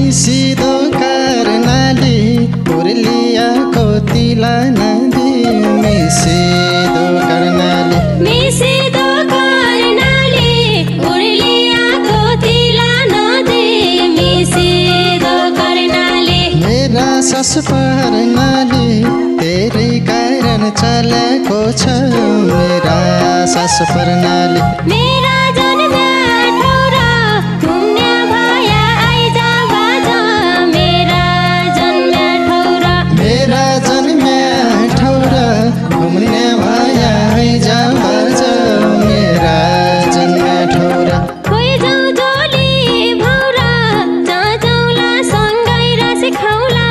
मिसिदो कर्णाली उर्लियाको तिला नदी मिसिदो कर्णाली उर्लियाको तिला नदी मिसिदो कर्णाली मेरा सास पर्णाली तेरै कारण चलेको छ मेरा सास पर्णाली मेरा जन्म्या ठौरा घुम्ने भया आइजा बाजा मेरा जन्म्या ठौरा घुम्ने भया आइजा बाजा मेरा जन्म्या ठौरा होइ जाऊ जोली भौरा जहाँ जाउँला सँगै रसी खाउला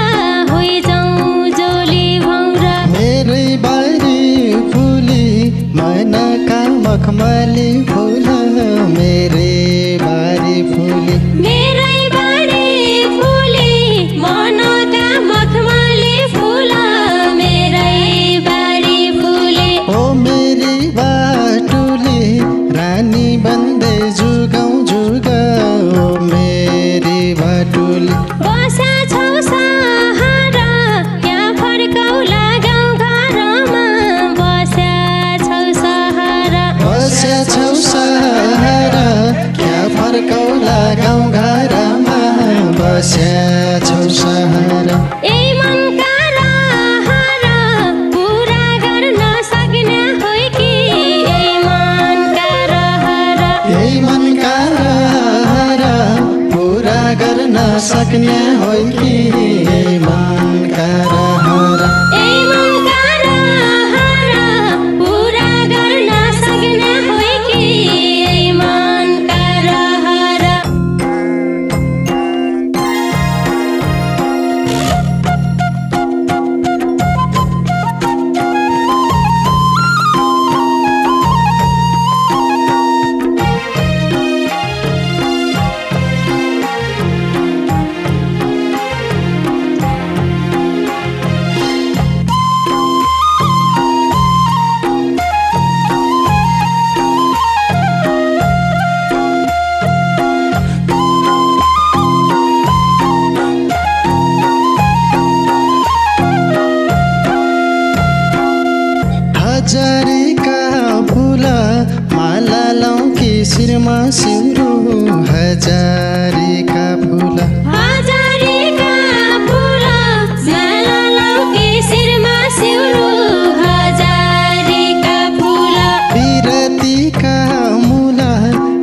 होइ जाऊ जोली भौरा मेरै बारी फुली मनका मखमली फुल मेरै बारी फुली मेरै बारी फुली मनका मखमली फुल मेरै बारी फुली ओ मेरी बाटुली रानी बन्दै जुगाउ जुगा ओ मेरी बाटुली बसा छौ सहारा यहाँ फर्काउला गाउँ घरमा बसा छौ सहारा क्या फर्काउला गाउँ घरमा बस्या छौ सहारा यही मनका रहर पुरा गर्न सक्ने होइ कि यही मनका रहर पुरा गर्न सक्ने होइ कि मनका रहर यही मनका रहर पुरा गर्न सक्ने होइ कि यही मनका रहर हजारीका फुल माला लाउँ कि शिरमा सिउरो हजारीका फुल हजारीका फुल माला लाउँ कि शिरमा सिउरो हजारीका फुल पिरतीका मूल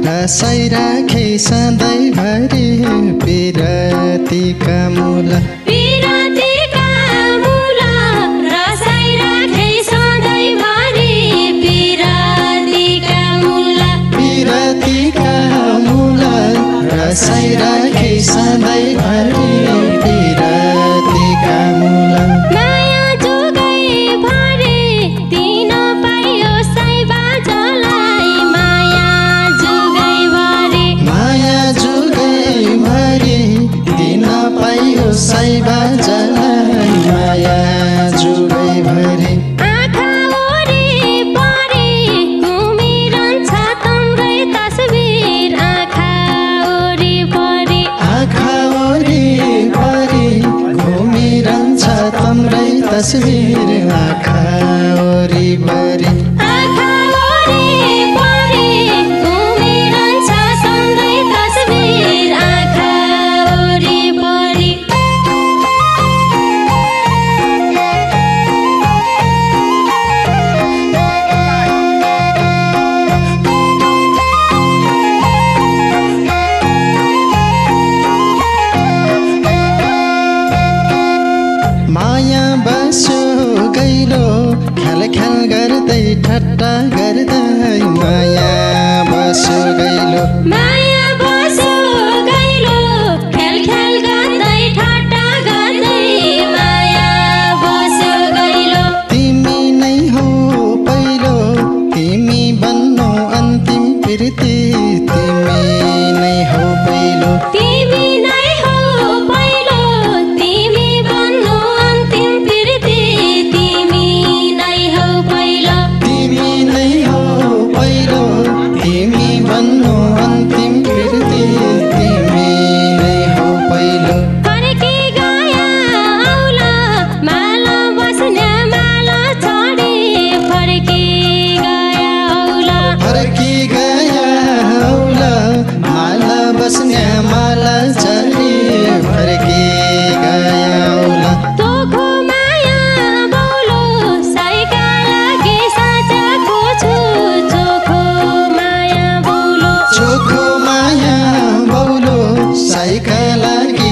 रसाइ राखे सधैँभरि पिरतीका मूल पिरतीका मूल रसाइ राखे सधैँभरि पिरतीका मूल रसाइ राखे सधैँभरि पिरतीका मूल माया जुगै भरि दिन पाइयो साइबाजलाई माया जुगै भरि दिन पाइयो साइबाजलाई माया जुगै भरि आँखा वरिपरि घुमिरहन्छ तम्रै तस्बिर आँखा वरिपरि घुमिरहन्छ तम्रै तस्बिर आँखा वरिपरि आँखा वरिपरि घुमिरहन्छ तम्रै तस्बिर आँखा वरिपरि माया बस्यो गैलो ख्याल गर्दै ठट्टा गर्दै माया बस्यो गैलो माया बस्यो गैलो ख्याल गर्दै ठट्टा गर्दै माया बस्यो गैलो तिमी नै हो पहिलो तिमी बन्नु अन्तिम प्रीति तिमी नै हो पहिलो तिमी नै हो पहिलो तिमी बन्नु अन्तिम प्रीति तिमी नै हो पहिलो तिमी नै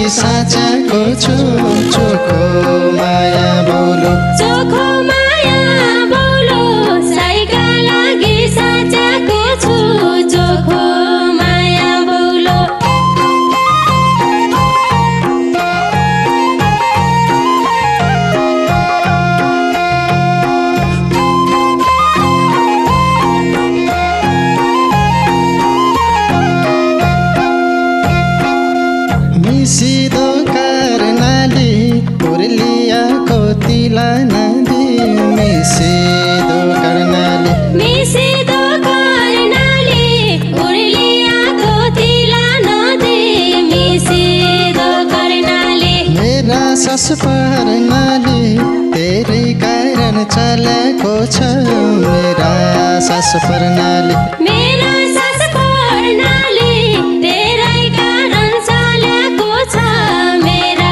साँचाको छु चोखो माया बोलो चोखो माया बोलो साईका लागि साँचाको छु चोखो माया बोलो मिसिदो कर्णाली उर्लियाको तिला नदी मिसिदो कर्णाली उर्लियाको तिला नदी मिसिदो कर्णाली मेरा सास पर्नाली तेरै कारण चलेको छ मेरा सास पर्नाली मेरा सास पर्नाली तेरै कारण चलेको छ मेरा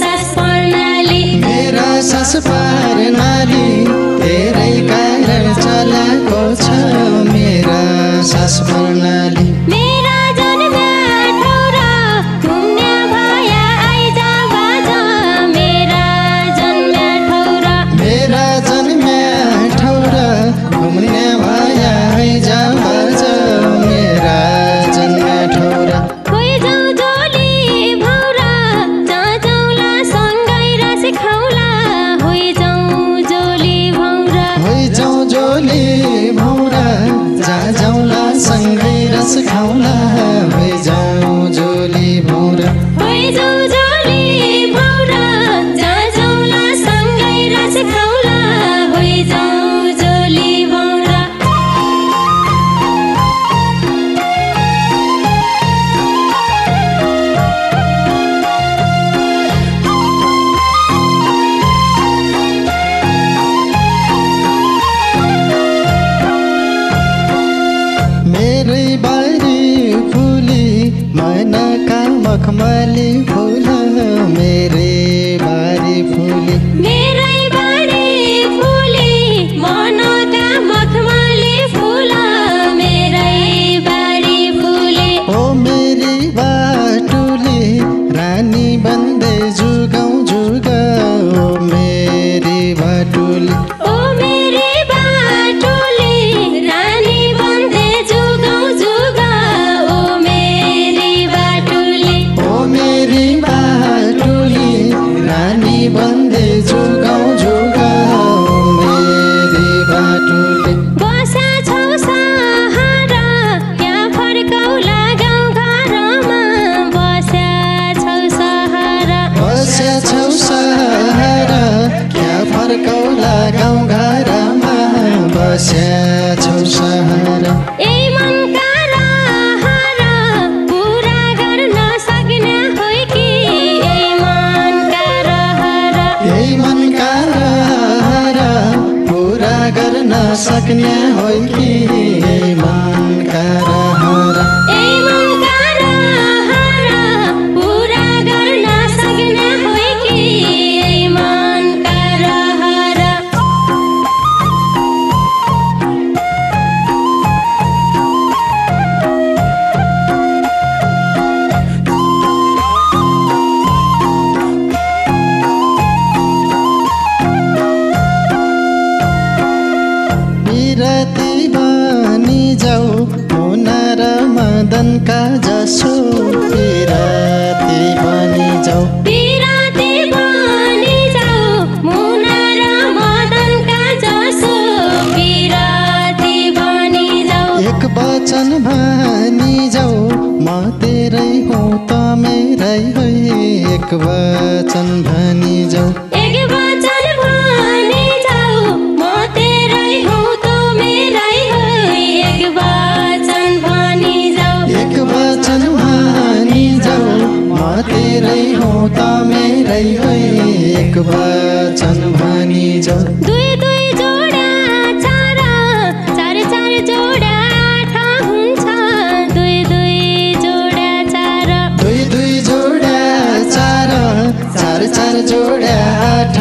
सास पर्नाली मेरा सास पर्नाली तेरै कारण चलेको छ मेरा सास पर्नाली मेरा जन्म्या ठौर घुम्ने भया आइज बाज मेरा जन्म्या ठौर मेरा जन्म्या ठौर घुम्ने भया आइज बाज मेरा जन्म्या ठौर होइजाउ जोली भौरा जहाँ जाउँला सँगै रसी खाउला होइजाउ जोली भौरा होइजाउ जोली भौरा जहाँ जाउँला सँगै रस खाउला होइजाउ जोली भौरा होइजाउ जोली भौरा जहाँ जाउँला सँगै रसी खाउला होइजाउ जोली भौरा मेरै बारी फुली मनका मखमली फुल मेरै बारी फुली मेरै बारी फुली मनका मखमली फुल मेरै बारी फुली ओ मेरी बाटुली रानी बन्दै जुगाउ जुगा ओ मेरी बाटुली ओ मेरी बाटुली रानी बन्दै जुगाउ जुगा ओ मेरी बाटुली ओ मेरी बाटुली रानी बन्दै जुगाउ जुगा ओ मेरी बाटुली बस्या छौ सहारा यहाँ फर्कौला गाउँ घरमा बस्या छौ सहारा बस्या छौ सहारा क्या फर्कौला गाउँ घरमा बस्या छौ सहारा यही मनका रहर पुरा गर्न सक्ने होइ कि यही मनका रहर यही मनका रहर पुरा गर्न सक्ने होइ कि यही मनका रहर यही मनका रहर पुरा गर्न सक्ने होइ कि यही मनका रहर बिरती बनी जाऊ मुना र मदनका जसो बिरती बनी जाऊ बिराती बनी जाऊ मुना र मदनका जसो बिराती बनी जाऊ एक वचन भनी जाऊ म तेरै हो त मेरै हो एक वचन भनी जाऊ एक वचन भनी जाऊ म तेरै हौ त मेरै हो एक वचन भनी जाऊ एक वचन भनी जाऊ म तेरै हो त मेरै हो एक वचन भनी जाऊ दुई दुई जोडा चार चार चार जोडा आठ हुन्छ दुई दुई जोडा चार दुई दुई जोडा चार चार चार जोडा आठ